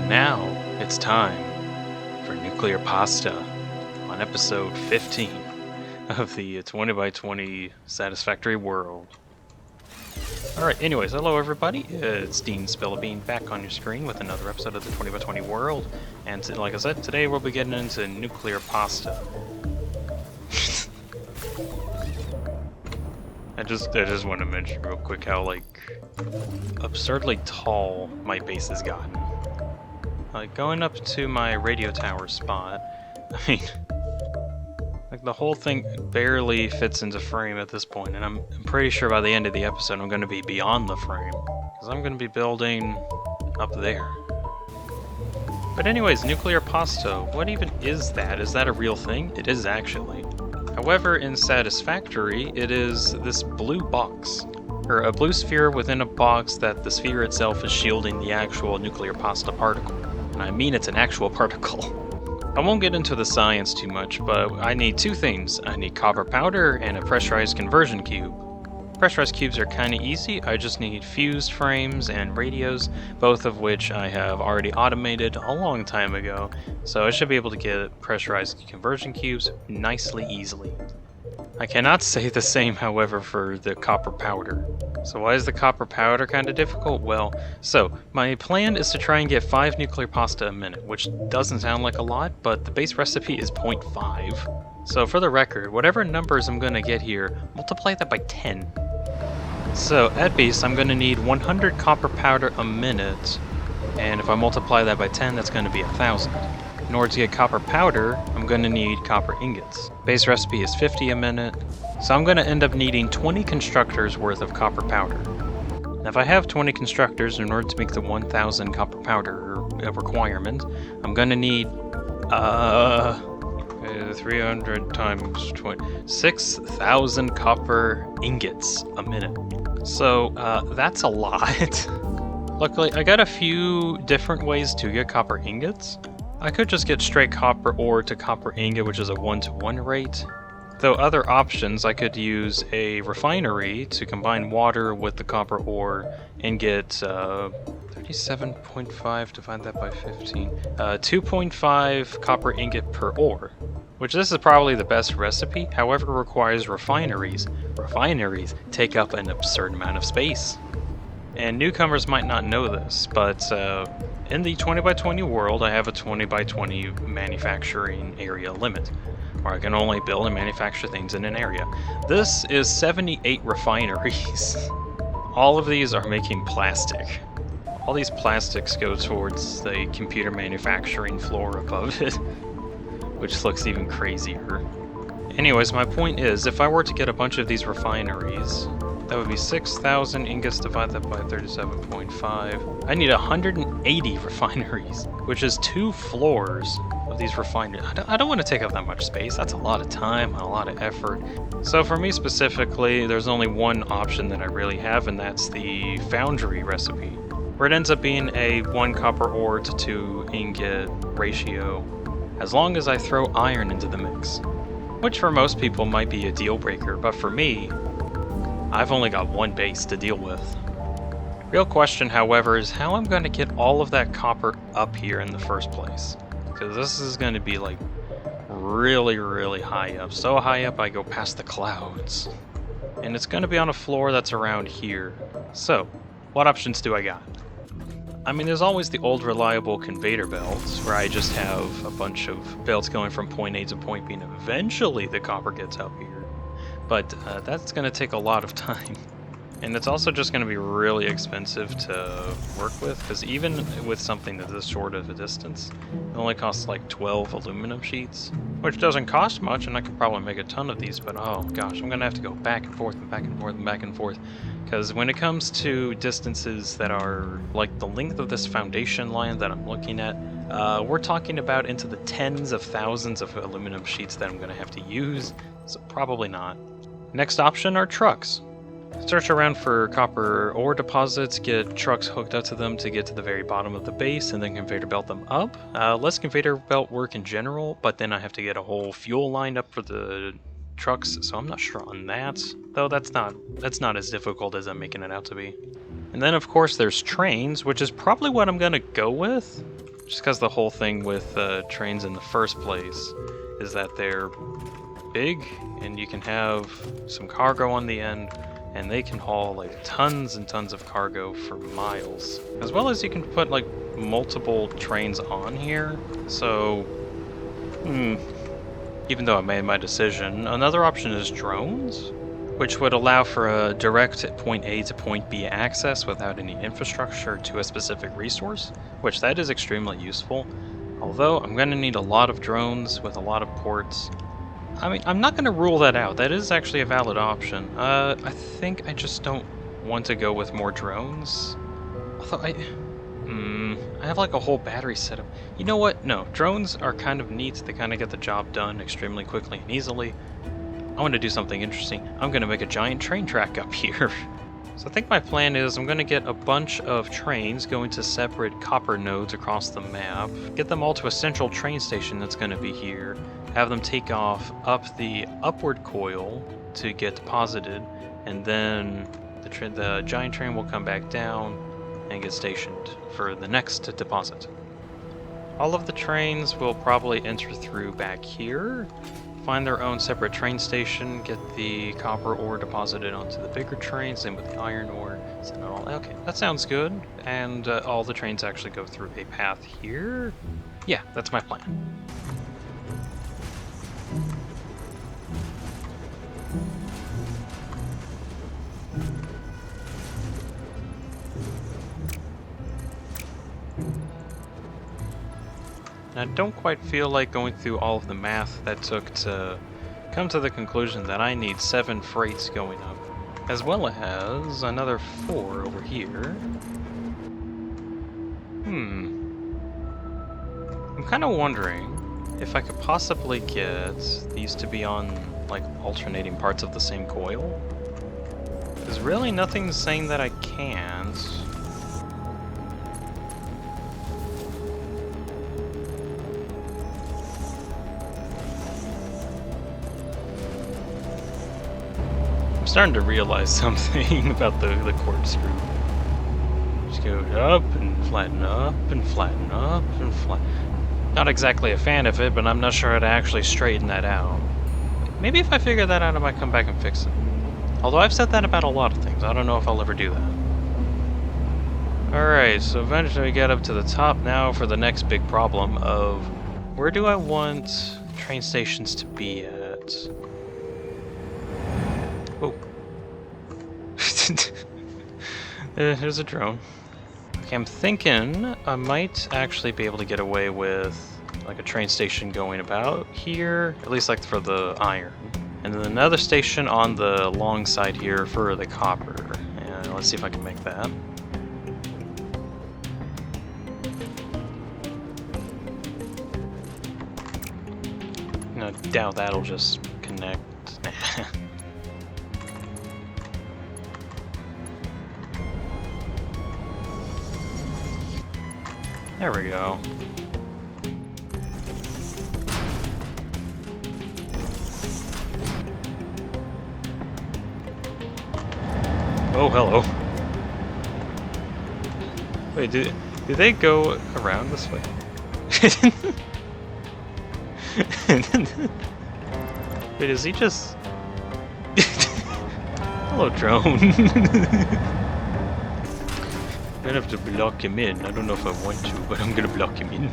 Now it's time for nuclear pasta on episode 15 of the 20x20 Satisfactory world. Alright, anyways, hello everybody, it's DeanSpillaBean back on your screen with another episode of the 20x20 world, and like I said, today we'll be getting into nuclear pasta. I just want to mention real quick how, like, absurdly tall my base has gotten. Like, going up to my radio tower spot, I mean, like, the whole thing barely fits into frame at this point, and I'm pretty sure by the end of the episode I'm going to be beyond the frame, because I'm going to be building up there. But anyways, nuclear pasta, what even is that? Is that a real thing? It is actually. However, in Satisfactory, it is this blue box, or a blue sphere within a box that the sphere itself is shielding the actual nuclear pasta particle. And I mean it's an actual particle. I won't get into the science too much, but I need two things. I need copper powder and a pressurized conversion cube. Pressurized cubes are kinda easy, I just need fused frames and radios, both of which I have already automated a long time ago, so I should be able to get pressurized conversion cubes nicely easily. I cannot say the same, however, for the copper powder. So why is the copper powder kinda difficult? Well, so my plan is to try and get 5 nuclear pasta a minute, which doesn't sound like a lot, but the base recipe is 0.5. So for the record, whatever numbers I'm gonna get here, multiply that by 10. So at base, I'm gonna need 100 copper powder a minute, and if I multiply that by 10, that's gonna be 1,000. In order to get copper powder, I'm gonna need copper ingots. Base recipe is 50 a minute, so I'm gonna end up needing 20 constructors worth of copper powder. Now if I have 20 constructors, in order to make the 1,000 copper powder requirement, I'm gonna need 300 times 20, 6,000 copper ingots a minute. So that's a lot. Luckily, I got a few different ways to get copper ingots. I could just get straight copper ore to copper ingot, which is a 1-to-1 rate. Though other options, I could use a refinery to combine water with the copper ore and get 37.5, divide that by 15, 2.5 copper ingot per ore, which this is probably the best recipe, however it requires refineries. Refineries take up an absurd amount of space. And newcomers might not know this, but in the 20x20 world, I have a 20x20 manufacturing area limit, where I can only build and manufacture things in an area. This is 78 refineries. All of these are making plastic. All these plastics go towards the computer manufacturing floor above it, which looks even crazier. Anyways, my point is, if I were to get a bunch of these refineries, that would be 6,000 ingots divided that by 37.5. I need 180 refineries, which is 2 floors of these refineries. I don't want to take up that much space. That's a lot of time and a lot of effort. So for me specifically, there's only one option that I really have, and that's the foundry recipe, where it ends up being a 1 copper ore to 2 ingot ratio, as long as I throw iron into the mix. Which for most people might be a deal breaker, but for me, I've only got one base to deal with. Real question, however, is how I'm going to get all of that copper up here in the first place. Because this is going to be like really, really high up. So high up I go past the clouds. And it's going to be on a floor that's around here. So, what options do I got? I mean, there's always the old reliable conveyor belts, where I just have a bunch of belts going from point A to point B, and eventually the copper gets up here. But that's going to take a lot of time. And it's also just going to be really expensive to work with, because even with something that's this short of a distance, it only costs like 12 aluminum sheets, which doesn't cost much, and I could probably make a ton of these, but oh gosh, I'm going to have to go back and forth and back and forth and back and forth. Because when it comes to distances that are like the length of this foundation line that I'm looking at, we're talking about into the tens of thousands of aluminum sheets that I'm going to have to use, so probably not. Next option are trucks. Search around for copper ore deposits, get trucks hooked up to them to get to the very bottom of the base, and then conveyor belt them up. Less conveyor belt work in general, but then I have to get a whole fuel line up for the trucks, so I'm not sure on that. Though that's not as difficult as I'm making it out to be. And then of course there's trains, which is probably what I'm gonna go with. Just because the whole thing with trains in the first place is that they're big, and you can have some cargo on the end, and they can haul like tons and tons of cargo for miles. As well as you can put like multiple trains on here, so even though I made my decision, another option is drones, which would allow for a direct point A to point B access without any infrastructure to a specific resource, which that is extremely useful. Although I'm going to need a lot of drones with a lot of ports. I mean, I'm not going to rule that out. That is actually a valid option. I think I just don't want to go with more drones. Although I have like a whole battery setup. You know what? No, drones are kind of neat. They kind of get the job done extremely quickly and easily. I want to do something interesting. I'm going to make a giant train track up here. So I think my plan is I'm going to get a bunch of trains going to separate copper nodes across the map, get them all to a central train station that's going to be here, have them take off up the upward coil to get deposited, and then the giant train will come back down and get stationed for the next deposit. All of the trains will probably enter through back here, find their own separate train station, get the copper ore deposited onto the bigger trains, same with the iron ore. Send it all. Okay, that sounds good. And all the trains actually go through a path here. Yeah, that's my plan. I don't quite feel like going through all of the math that took to come to the conclusion that I need 7 freights going up, as well as another 4 over here. I'm kind of wondering if I could possibly get these to be on like alternating parts of the same coil. There's really nothing saying that I can't. I'm starting to realize something about the corkscrew. Just go up and flatten up and flatten up and flatten. Not exactly a fan of it, but I'm not sure how to actually straighten that out. Maybe if I figure that out, I might come back and fix it. Although I've said that about a lot of things. I don't know if I'll ever do that. Alright, so eventually we get up to the top now for the next big problem of where do I want train stations to be at? Oh. There's a drone. Okay, I'm thinking I might actually be able to get away with like a train station going about here, at least like for the iron. And then another station on the long side here for the copper. And let's see if I can make that. I doubt that'll just connect. There we go. Oh, hello. Wait, do they go around this way? Wait, is he just... Hello, drone. I'm gonna have to block him in. I don't know if I want to, but I'm gonna block him in.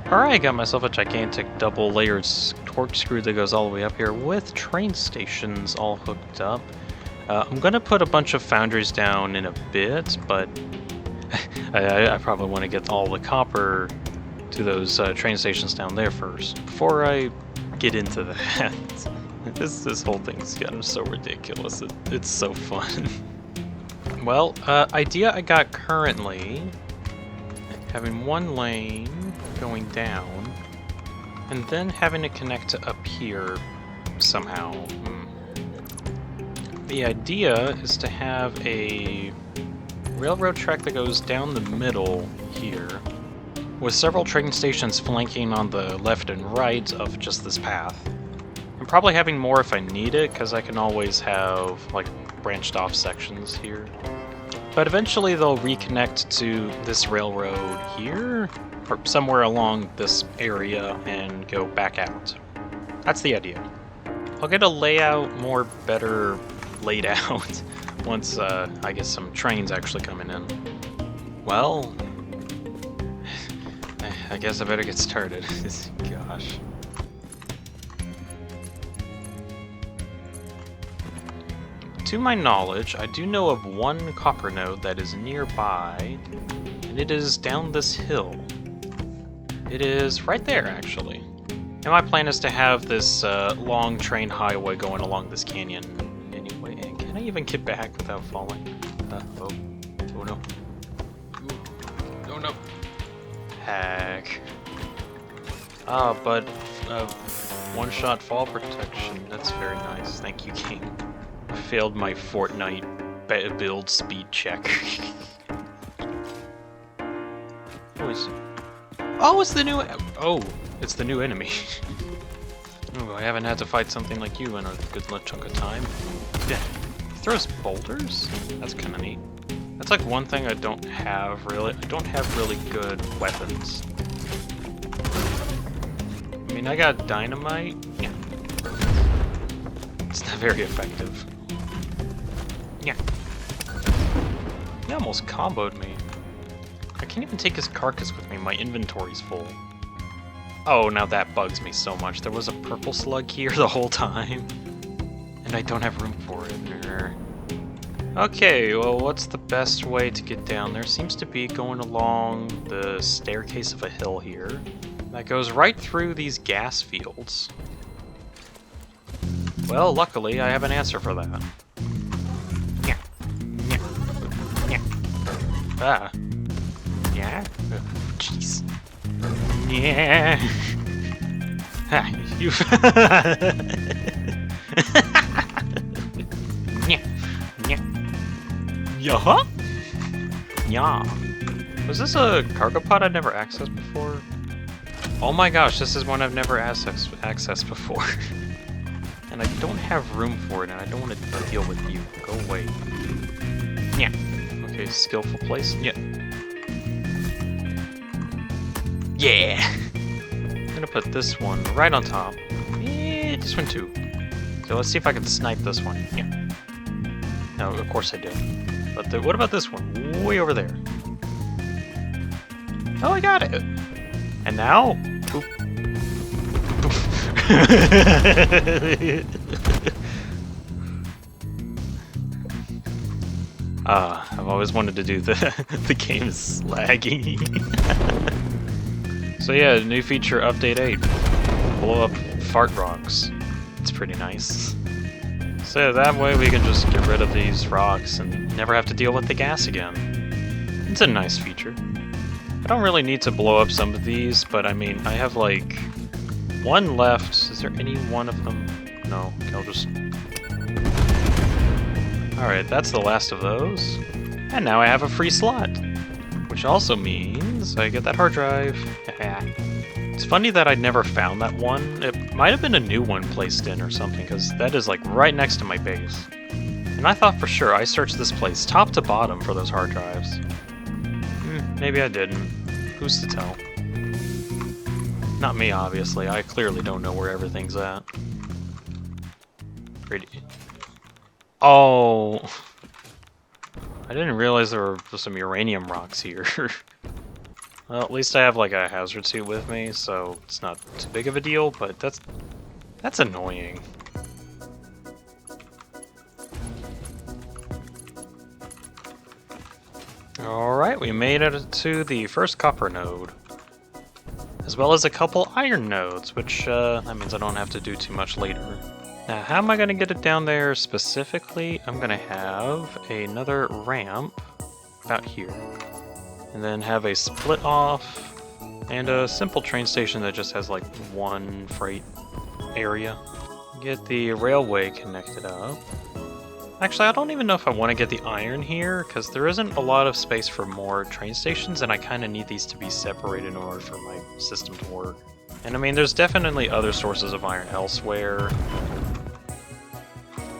Alright, I got myself a gigantic double layered corkscrew that goes all the way up here with train stations all hooked up. I'm gonna put a bunch of foundries down in a bit, but I probably want to get all the copper to those train stations down there first before I get into that. This whole thing's gotten so ridiculous. It's so fun. Well, idea I got currently, having one lane going down, and then having to connect to up here somehow. The idea is to have a railroad track that goes down the middle here, with several train stations flanking on the left and right of just this path. I'm probably having more if I need it, because I can always have, like, branched off sections here. But eventually they'll reconnect to this railroad here, or somewhere along this area, and go back out. That's the idea. I'll get a layout more better laid out once I get some trains actually coming in. Well, I guess I better get started. Gosh. To my knowledge, I do know of one copper node that is nearby, and it is down this hill. It is right there, actually. And my plan is to have this long train highway going along this canyon anyway. And can I even get back without falling? Oh no. Oh no. Heck. But one-shot fall protection. That's very nice. Thank you, game. I failed my Fortnite build speed check. Oh, it's the new... Oh, it's the new enemy. Oh, I haven't had to fight something like you in a good chunk of time. Yeah. He throws boulders? That's kind of neat. That's like one thing I don't have, really. I don't have really good weapons. I mean, I got dynamite. Yeah. It's not very effective. Yeah. He almost comboed me. I can't even take his carcass with me. My inventory's full. Oh, now that bugs me so much. There was a purple slug here the whole time. And I don't have room for it. Okay, well, what's the best way to get down there? Seems to be going along the staircase of a hill here. That goes right through these gas fields. Well, luckily, I have an answer for that. Ah. Yeah? Jeez. Yeah. Ha, you. Yeah. Yeah. Was this a cargo pod I'd never accessed before? Oh my gosh, this is one I've never accessed before. And I don't have room for it, and I don't want to deal with you. Go away. Yeah. Okay, skillful place. Yeah. Yeah! I'm gonna put this one right on top. This one too. So let's see if I can snipe this one. Yeah. No, of course I did. But what about this one? Way over there. Oh, I got it! And now... Boop. I've always wanted to do the game's laggy. So yeah, new feature update 8. Blow up fart rocks. It's pretty nice. So that way we can just get rid of these rocks and never have to deal with the gas again. It's a nice feature. I don't really need to blow up some of these, but I mean, I have like one left. Is there any one of them? No, okay, I'll just... Alright, that's the last of those. And now I have a free slot. Which also means I get that hard drive. It's funny that I never found that one. It might have been a new one placed in or something, because that is like right next to my base. And I thought for sure I searched this place top to bottom for those hard drives. Maybe I didn't. Who's to tell? Not me, obviously. I clearly don't know where everything's at. Oh! I didn't realize there were some uranium rocks here. Well, at least I have like a hazard suit with me, so it's not too big of a deal, but that's annoying. Alright, we made it to the first copper node. As well as a couple iron nodes, which that means I don't have to do too much later. Now, how am I going to get it down there specifically? I'm going to have another ramp about here. And then have a split off and a simple train station that just has like one freight area. Get the railway connected up. Actually, I don't even know if I want to get the iron here, because there isn't a lot of space for more train stations, and I kind of need these to be separated in order for my system to work. And I mean, there's definitely other sources of iron elsewhere.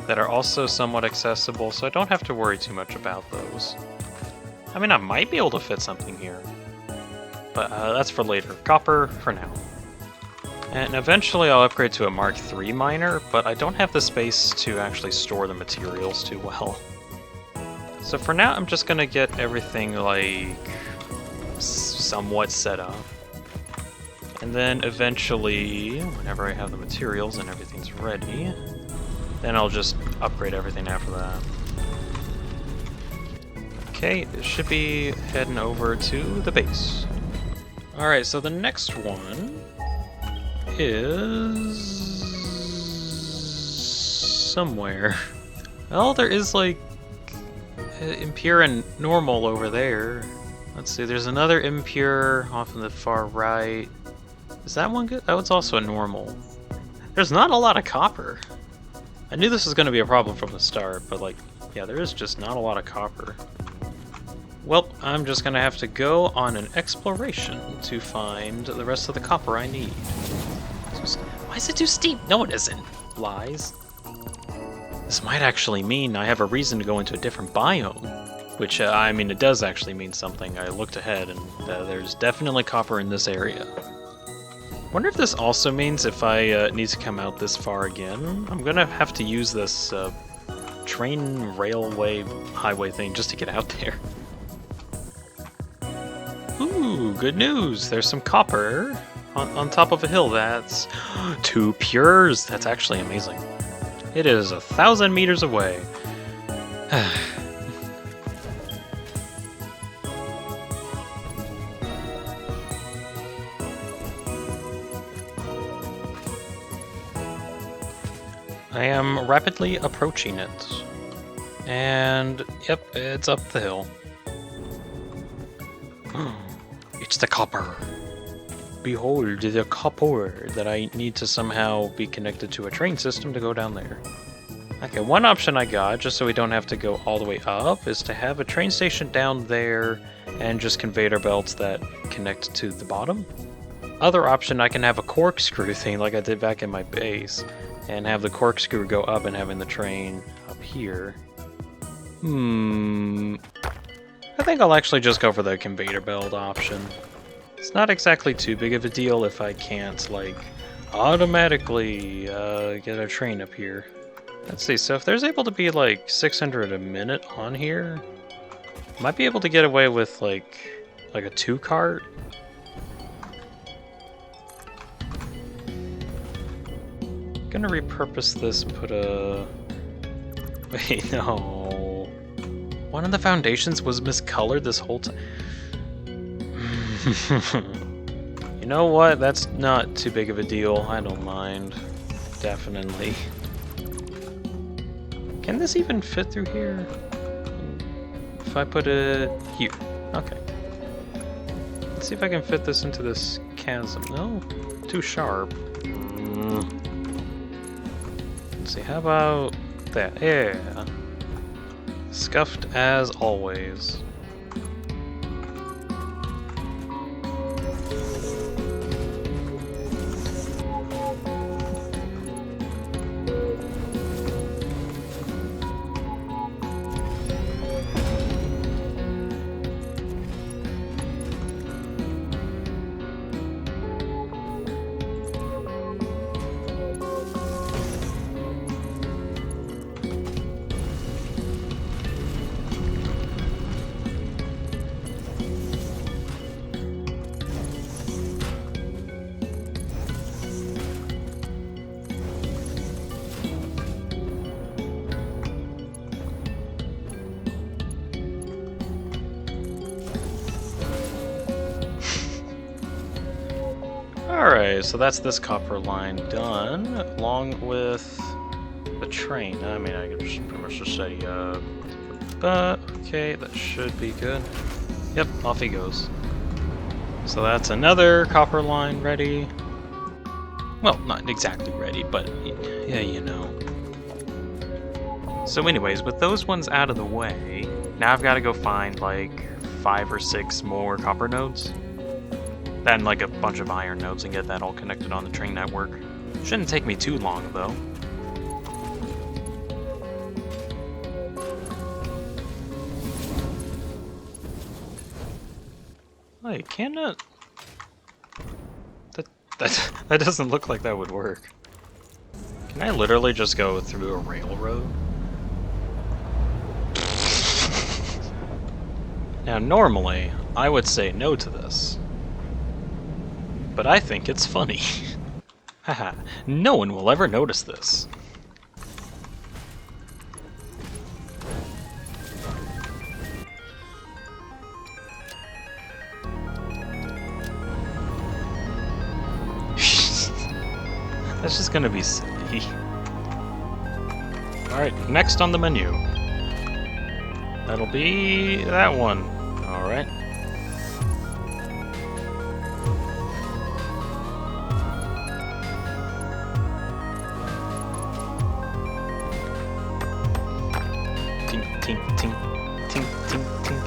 that are also somewhat accessible, so I don't have to worry too much about those. I mean, I might be able to fit something here, but that's for later. Copper for now. And eventually I'll upgrade to a Mark III miner, but I don't have the space to actually store the materials too well. So for now, I'm just gonna get everything, like, somewhat set up. And then eventually, whenever I have the materials and everything's ready, then I'll just upgrade everything after that. Okay, it should be heading over to the base. Alright, so the next one is somewhere. Well, there is like impure and normal over there. Let's see, there's another impure off in the far right. Is that one good? Oh, it's also a normal. There's not a lot of copper. I knew this was going to be a problem from the start, but like, yeah, there is just not a lot of copper. Well, I'm just going to have to go on an exploration to find the rest of the copper I need. Why is it too steep? No, it isn't. Lies. This might actually mean I have a reason to go into a different biome. Which, I mean, it does actually mean something. I looked ahead and there's definitely copper in this area. Wonder if this also means if I need to come out this far again, I'm gonna have to use this train, railway, highway thing just to get out there. Ooh, good news! There's some copper on top of a hill. That's 2 pures! That's actually amazing. It is 1,000 meters away. I am rapidly approaching it. And, yep, it's up the hill. It's the copper. Behold, the copper that I need to somehow be connected to a train system to go down there. Okay, one option I got, just so we don't have to go all the way up, is to have a train station down there and just conveyor belts that connect to the bottom. Other option, I can have a corkscrew thing like I did back in my base, and have the corkscrew go up and having the train up here. I think I'll actually just go for the conveyor belt option. It's not exactly too big of a deal if I can't, like, automatically get a train up here. Let's see, so if there's able to be, like, 600 a minute on here, I might be able to get away with, like a 2-cart. Gonna repurpose this and put a... Wait, no. One of the foundations was miscolored this whole time. You know what? That's not too big of a deal. I don't mind. Definitely. Can this even fit through here? If I put it here. Okay. Let's see if I can fit this into this chasm. No? Too sharp. Let's see, how about that? Yeah. Scuffed as always. Alright, so that's this copper line done, along with the train. I mean, I could just pretty much just say, but, okay, that should be good. Yep, off he goes. So that's another copper line ready. Well, not exactly ready, but, yeah, you know. So anyways, with those ones out of the way, now I've got to go find, like, 5 or 6 more copper nodes. And like a bunch of iron nodes and get that all connected on the train network. Shouldn't take me too long though. Wait, can it? That doesn't look like that would work. Can I literally just go through a railroad? Now, normally, I would say no to this. But I think it's funny. Haha, no one will ever notice this. That's just gonna be silly. Alright, next on the menu. That'll be that one. Alright. Tink, tink, tink, tink, tink, tink.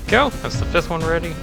Go! That's the 5th one ready.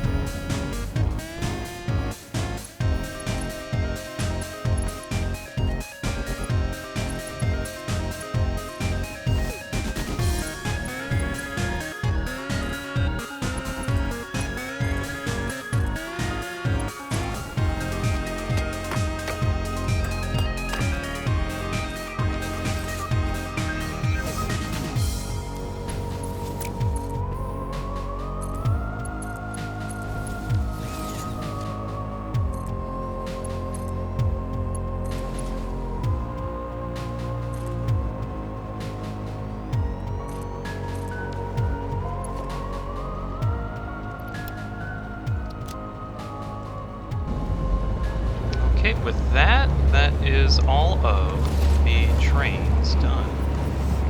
Okay, with that, that is all of the trains done,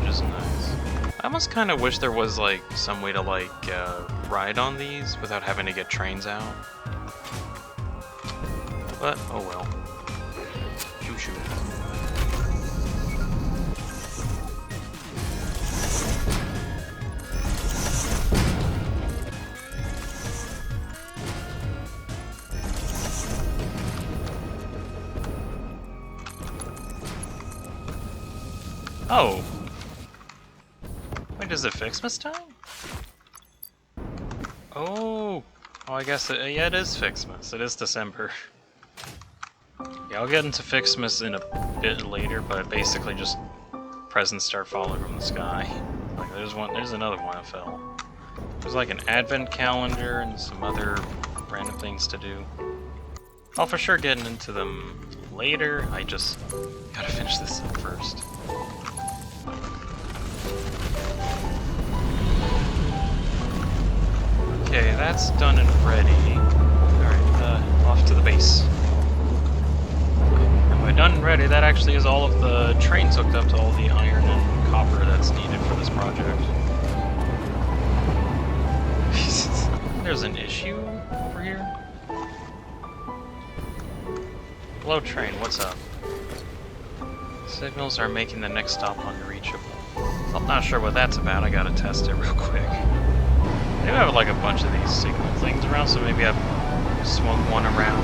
which is nice. I almost kind of wish there was like some way to like ride on these without having to get trains out. But oh well. Shoo shoo. Oh. Wait, does it fix this time? Oh. Oh, I guess yeah, it is Fixmas. It is December. Yeah, I'll get into Fixmas in a bit later, but basically just presents start falling from the sky. Like there's another one that fell. There's like an advent calendar and some other random things to do. I'll for sure get into them later. I just gotta finish this up first. Okay, that's done and ready. Alright, off to the base. And by done and ready, that actually is all of the trains hooked up to all the iron and copper that's needed for this project. There's an issue over here. Hello train, what's up? Signals are making the next stop unreachable. I'm not sure what that's about, I gotta test it real quick. They have like a bunch of these signal things around, so maybe I've swung one around.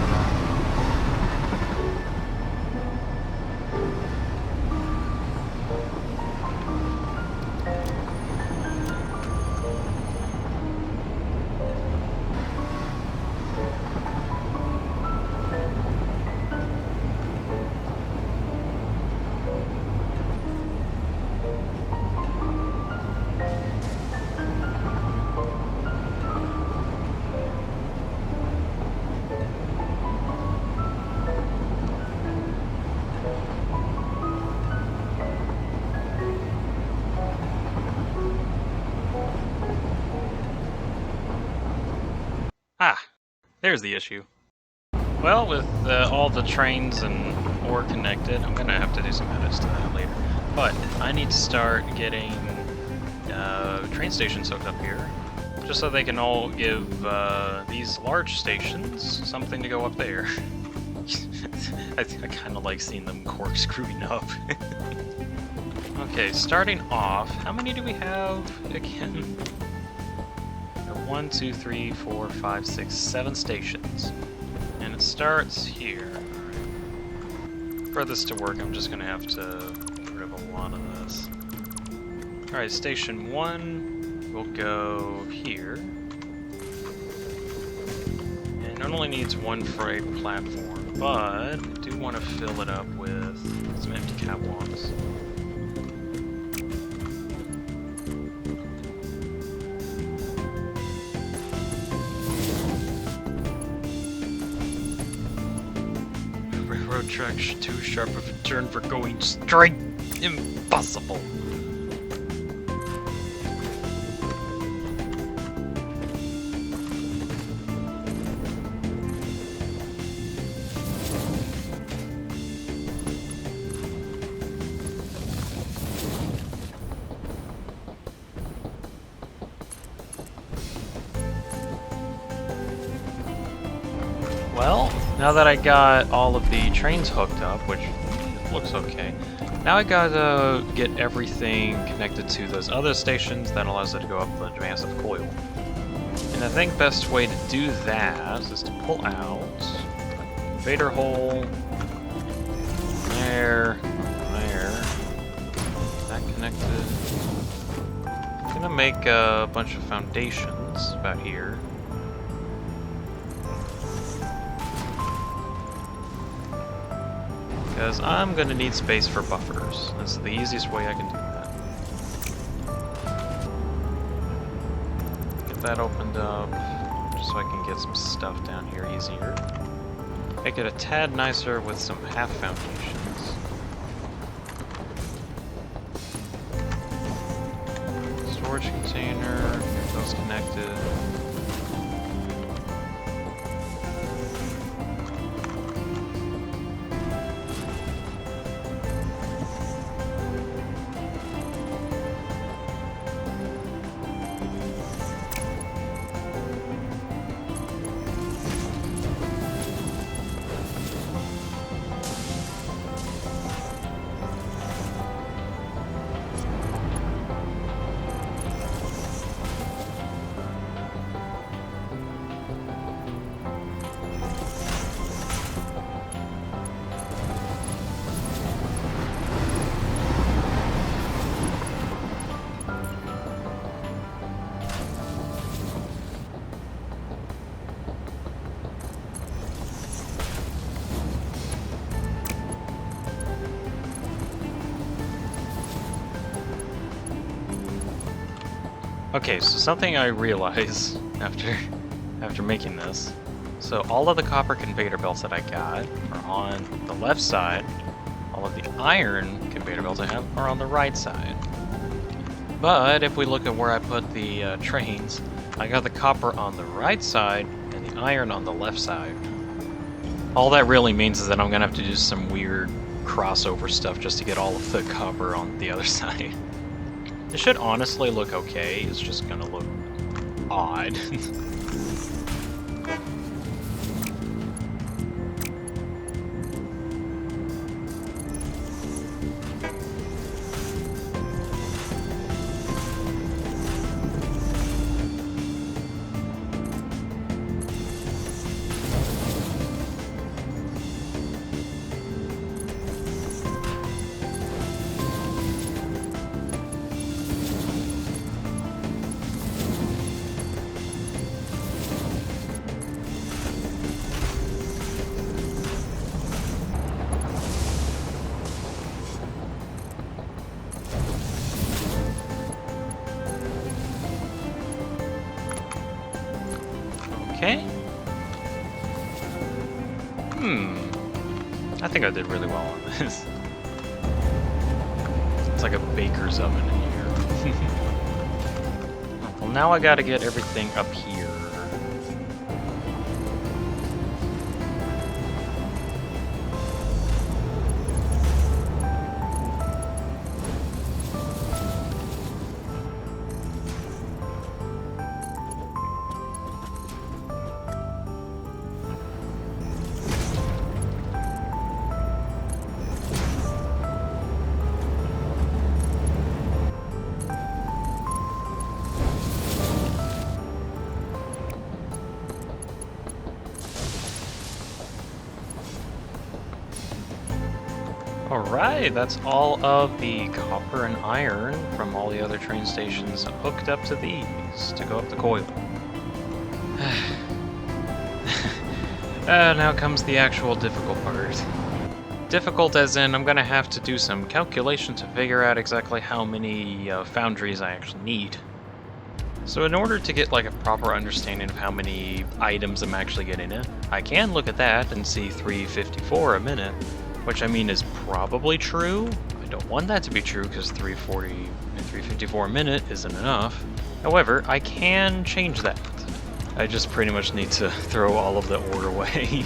Ah, there's the issue. Well, with all the trains and ore connected, I'm gonna have to do some edits to that later. But I need to start getting train stations hooked up here, just so they can all give these large stations something to go up there. I kind of like seeing them corkscrewing up. Okay, starting off, how many do we have again? 1, 2, 3, 4, 5, 6, 7 stations. And it starts here. For this to work, I'm just gonna have to get rid of a lot of this. Alright, station 1 will go here. And it only needs one freight platform, but we do want to fill it up with some empty catwalks. Railroad tracks too sharp of a turn for going straight. Impossible. Well, now that I got all of the trains hooked up, which looks okay, now I gotta get everything connected to those other stations that allows it to go up the massive coil. And I think best way to do that is to pull out fader hole, there, that connected. I'm gonna make a bunch of foundations about here. Because I'm going to need space for buffers. That's the easiest way I can do that. Get that opened up, just so I can get some stuff down here easier. Make it a tad nicer with some half foundations. Storage container, get those connected. Okay, so something I realized after making this. So all of the copper conveyor belts that I got are on the left side. All of the iron conveyor belts I have are on the right side. But if we look at where I put the trains, I got the copper on the right side and the iron on the left side. All that really means is that I'm gonna have to do some weird crossover stuff just to get all of the copper on the other side. It should honestly look okay, it's just gonna look odd. Okay. I think I did really well on this. It's like a baker's oven in here. Well, now I gotta get everything up here. Alright, that's all of the copper and iron from all the other train stations hooked up to these to go up the coil. Now comes the actual difficult part. Difficult as in I'm gonna have to do some calculation to figure out exactly how many foundries I actually need. So in order to get like a proper understanding of how many items I'm actually getting in, I can look at that and see 354 a minute, which I mean is probably true. I don't want that to be true because 340 and 354 a minute isn't enough. However, I can change that. I just pretty much need to throw all of the ore away.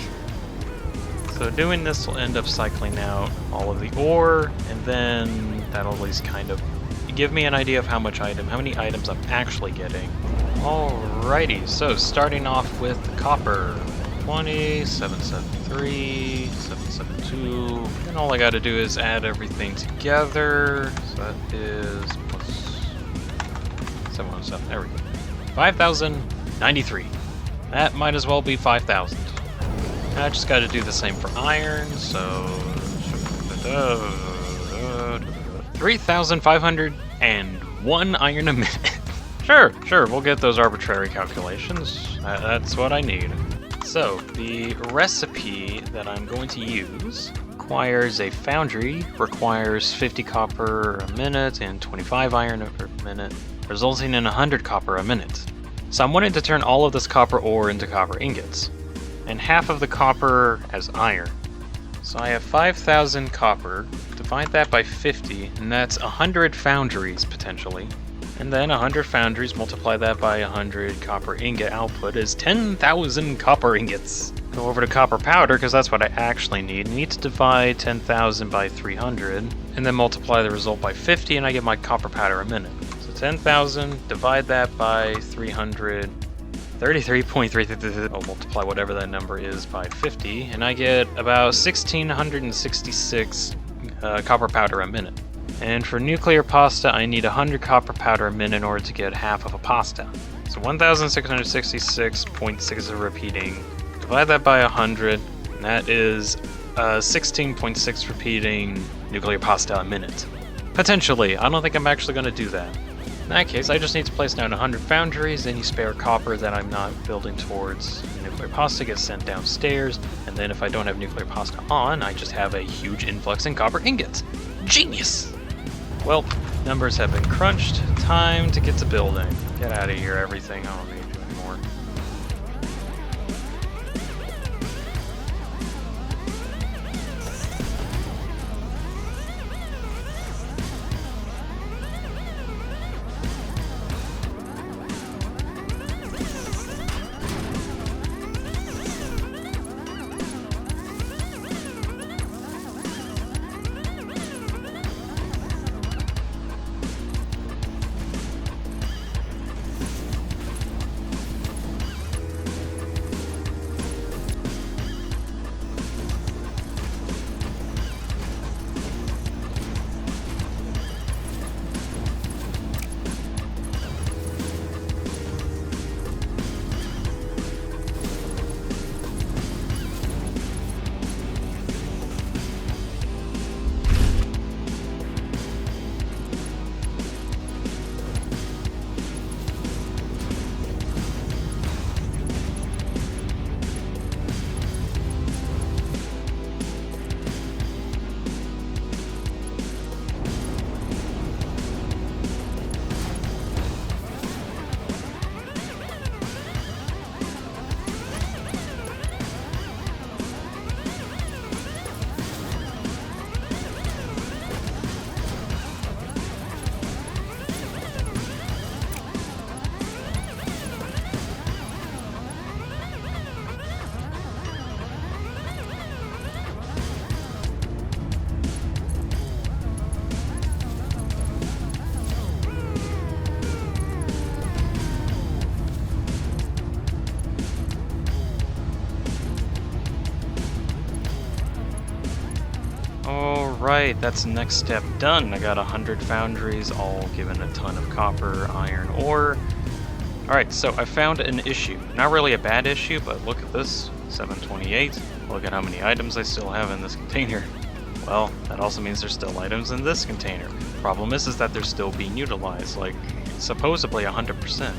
So doing this will end up cycling out all of the ore, and then that'll at least kind of give me an idea of how many items I'm actually getting. Alrighty, so starting off with copper. 20, 773, 772, and all I gotta do is add everything together. So that is plus 717, there we go. 5,093. That might as well be 5,000. I just gotta do the same for iron, so 3,501 iron a minute. Sure, we'll get those arbitrary calculations. That's what I need. So, the recipe that I'm going to use requires a foundry, requires 50 copper a minute and 25 iron a minute, resulting in 100 copper a minute. So I'm wanting to turn all of this copper ore into copper ingots, and half of the copper as iron. So I have 5,000 copper, divide that by 50, and that's 100 foundries potentially. And then 100 foundries, multiply that by 100 copper ingot output is 10,000 copper ingots. Go over to copper powder, because that's what I actually need. I need to divide 10,000 by 300, and then multiply the result by 50, and I get my copper powder a minute. So 10,000, divide that by 300, 33.3, I'll multiply whatever that number is by 50, and I get about 1,666 copper powder a minute. And for nuclear pasta, I need 100 copper powder a minute in order to get half of a pasta. So 1,666.6 repeating. Divide that by 100, and that is 16.6 repeating nuclear pasta a minute. Potentially. I don't think I'm actually going to do that. In that case, I just need to place down 100 foundries. Any spare copper that I'm not building towards nuclear pasta gets sent downstairs, and then if I don't have nuclear pasta on, I just have a huge influx in copper ingots. Genius! Well, numbers have been crunched. Time to get to building. Get out of here, everything. I don't need you anymore. Alright, that's the next step done. I got 100 foundries, all given a ton of copper, iron ore. Alright, so I found an issue. Not really a bad issue, but look at this. 728. Look at how many items I still have in this container. Well, that also means there's still items in this container. Problem is that they're still being utilized, like supposedly 100%.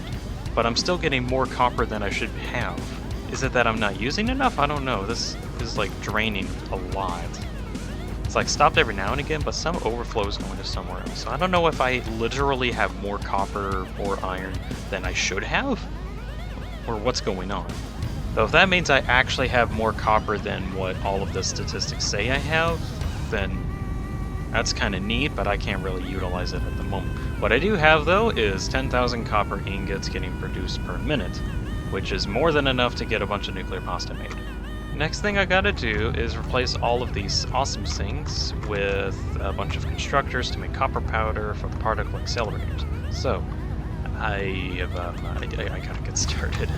But I'm still getting more copper than I should have. Is it that I'm not using enough? I don't know. This is like draining a lot. It's like stopped every now and again, but some overflow is going to somewhere else. So I don't know if I literally have more copper or iron than I should have, or what's going on. Though if that means I actually have more copper than what all of the statistics say I have, then that's kind of neat, but I can't really utilize it at the moment. What I do have, though, is 10,000 copper ingots getting produced per minute, which is more than enough to get a bunch of nuclear pasta made. Next thing I gotta do is replace all of these awesome things with a bunch of constructors to make copper powder for particle accelerators. So, I gotta get started.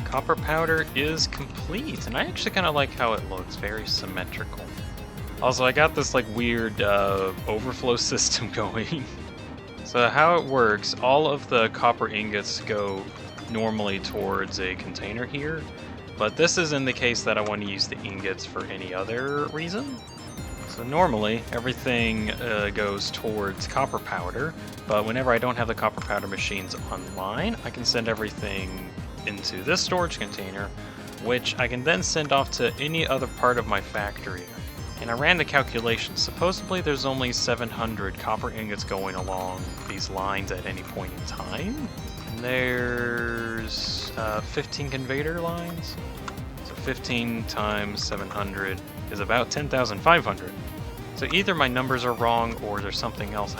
Copper powder is complete, and I actually kind of like how it looks, very symmetrical. Also, I got this like weird overflow system going. So how it works, all of the copper ingots go normally towards a container here, but this is in the case that I want to use the ingots for any other reason. So normally, everything goes towards copper powder, but whenever I don't have the copper powder machines online, I can send everything into this storage container, which I can then send off to any other part of my factory. And I ran the calculations. Supposedly there's only 700 copper ingots going along these lines at any point in time. And there's 15 conveyor lines. So 15 times 700 is about 10,500. So either my numbers are wrong or there's something else.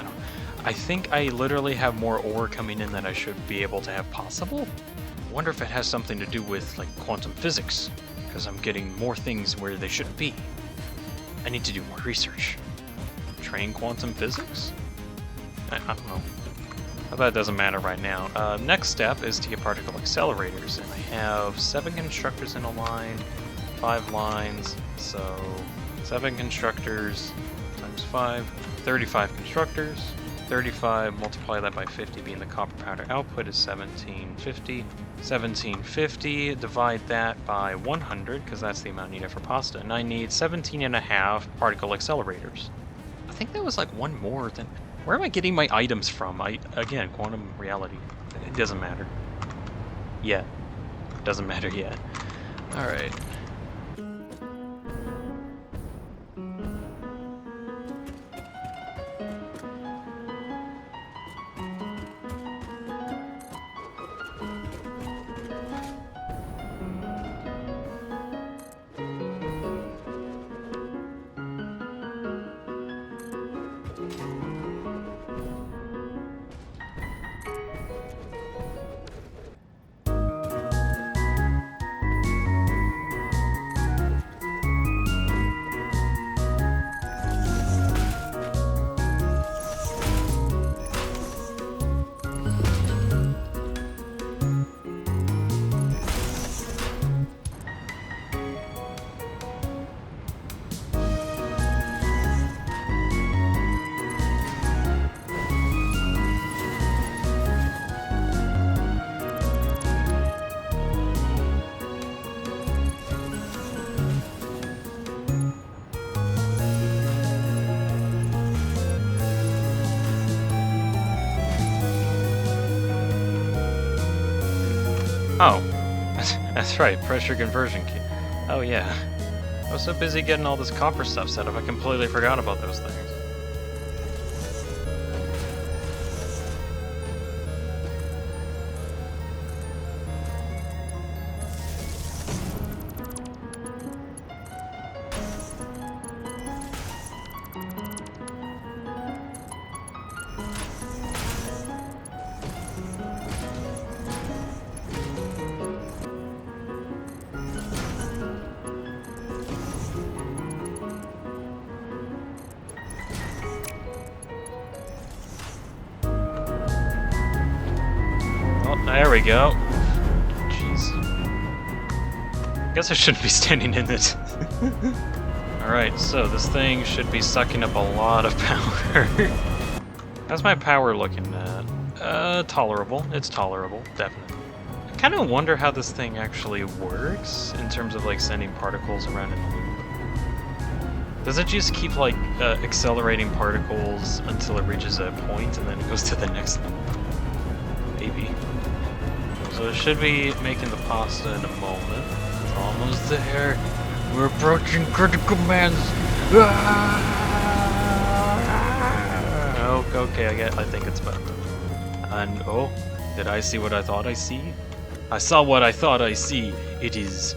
I think I literally have more ore coming in than I should be able to have possible. I wonder if it has something to do with like quantum physics, because I'm getting more things where they shouldn't be. I need to do more research. Train quantum physics? I don't know. But that doesn't matter right now. Next step is to get particle accelerators, and I have 7 constructors in a line, 5 lines, so 7 constructors times 5, 35 constructors. 35, multiply that by 50 being the copper powder output is 1750. 1750, divide that by 100, because that's the amount needed for pasta, and I need 17.5 particle accelerators. I think that was like one more than... Where am I getting my items from? Again, quantum reality. It doesn't matter. Yet. Doesn't matter yet. Alright. Oh, that's right, pressure conversion key. Oh yeah. I was so busy getting all this copper stuff set up, I completely forgot about those things. There we go. Jeez. Guess I shouldn't be standing in it. Alright, so this thing should be sucking up a lot of power. How's my power looking at? Tolerable. It's tolerable, definitely. I kind of wonder how this thing actually works in terms of like sending particles around in a loop. Does it just keep like accelerating particles until it reaches a point and then it goes to the next one? Maybe. So it should be making the pasta in a moment. It's almost there. We're approaching critical mass. Oh, okay, I think it's better. And oh, did I see what I thought I see? I saw what I thought I see. It is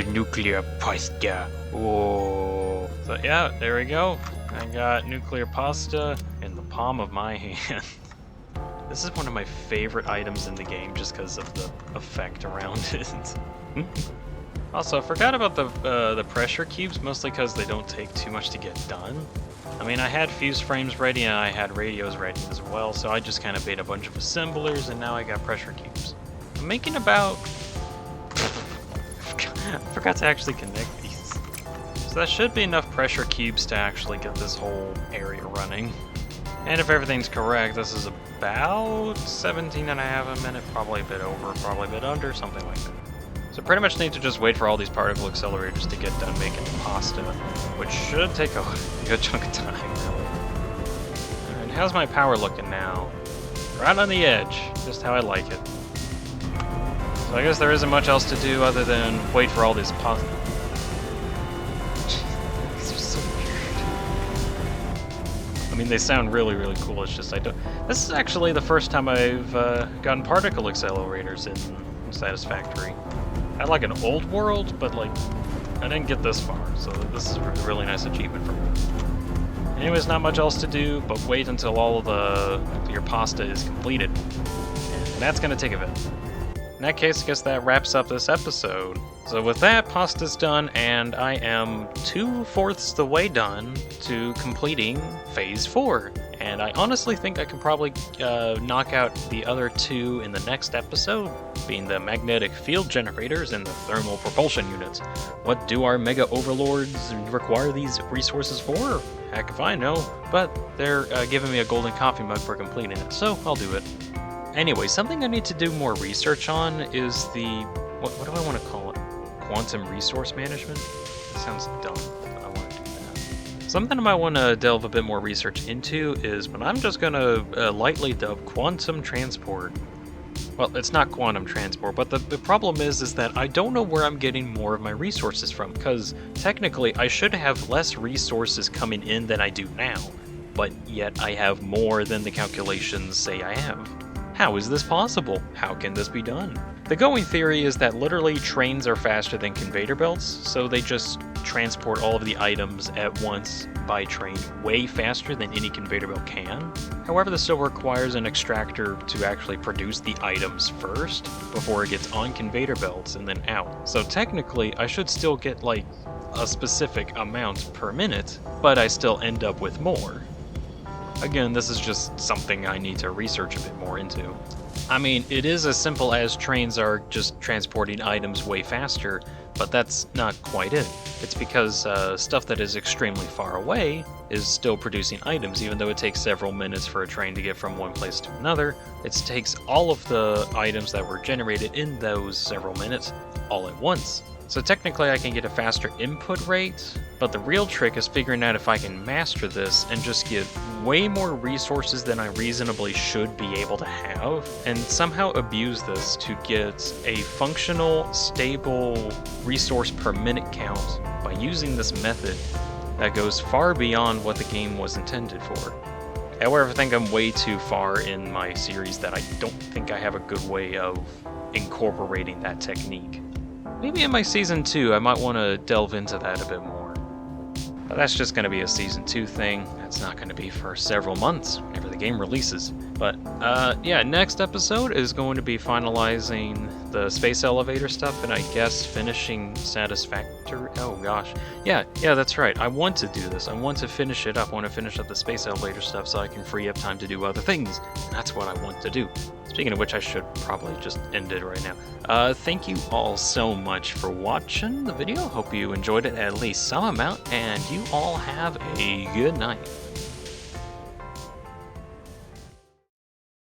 nuclear pasta. Oh. So yeah, there we go. I got nuclear pasta in the palm of my hand. This is one of my favorite items in the game just because of the effect around it. Also, I forgot about the pressure cubes, mostly because they don't take too much to get done. I mean, I had fuse frames ready and I had radios ready as well, so I just kind of made a bunch of assemblers and now I got pressure cubes. I'm making about... I forgot to actually connect these. So that should be enough pressure cubes to actually get this whole area running. And if everything's correct, this is about 17 and a half a minute, probably a bit over, probably a bit under, something like that. So pretty much need to just wait for all these particle accelerators to get done making pasta, which should take a good chunk of time. And how's my power looking now? Right on the edge, just how I like it. So I guess there isn't much else to do other than wait for all this pasta. I mean, they sound really, really cool. It's just This is actually the first time I've gotten particle accelerators in Satisfactory. I had like an old world, but like I didn't get this far, so this is a really nice achievement for me. Anyways, not much else to do, but wait until all of your pasta is completed, and that's gonna take a bit. In that case, I guess that wraps up this episode. So with that, pasta's done, and I am 2/4 the way done to completing Phase 4. And I honestly think I can probably knock out the other two in the next episode, being the magnetic field generators and the thermal propulsion units. What do our mega overlords require these resources for? Heck if I know, but they're giving me a golden coffee mug for completing it, so I'll do it. Anyway, something I need to do more research on is the... What do I want to call it? Quantum resource management? That sounds dumb, but I want to do that. Something I might want to delve a bit more research into is what I'm just going to lightly dub quantum transport. Well, it's not quantum transport, but the problem is that I don't know where I'm getting more of my resources from, because technically I should have less resources coming in than I do now, but yet I have more than the calculations say I have. How is this possible? How can this be done? The going theory is that literally trains are faster than conveyor belts, so they just transport all of the items at once by train way faster than any conveyor belt can. However, this still requires an extractor to actually produce the items first before it gets on conveyor belts and then out. So technically, I should still get like a specific amount per minute, but I still end up with more. Again, this is just something I need to research a bit more into. I mean, it is as simple as trains are just transporting items way faster, but that's not quite it. It's because stuff that is extremely far away is still producing items, even though it takes several minutes for a train to get from one place to another. It takes all of the items that were generated in those several minutes all at once. So technically I can get a faster input rate, but the real trick is figuring out if I can master this and just get way more resources than I reasonably should be able to have, and somehow abuse this to get a functional, stable resource per minute count by using this method that goes far beyond what the game was intended for. However, I think I'm way too far in my series that I don't think I have a good way of incorporating that technique. Maybe in my Season 2 I might want to delve into that a bit more. But that's just going to be a Season 2 thing. That's not going to be for several months, whenever the game releases. But, yeah, next episode is going to be finalizing the space elevator stuff, and I guess finishing Satisfactory. Oh gosh. Yeah, that's right. I want to do this. I want to finish it up. I want to finish up the space elevator stuff so I can free up time to do other things. And that's what I want to do. Speaking of which, I should probably just end it right now. Thank you all so much for watching the video. Hope you enjoyed it at least some amount, and you all have a good night.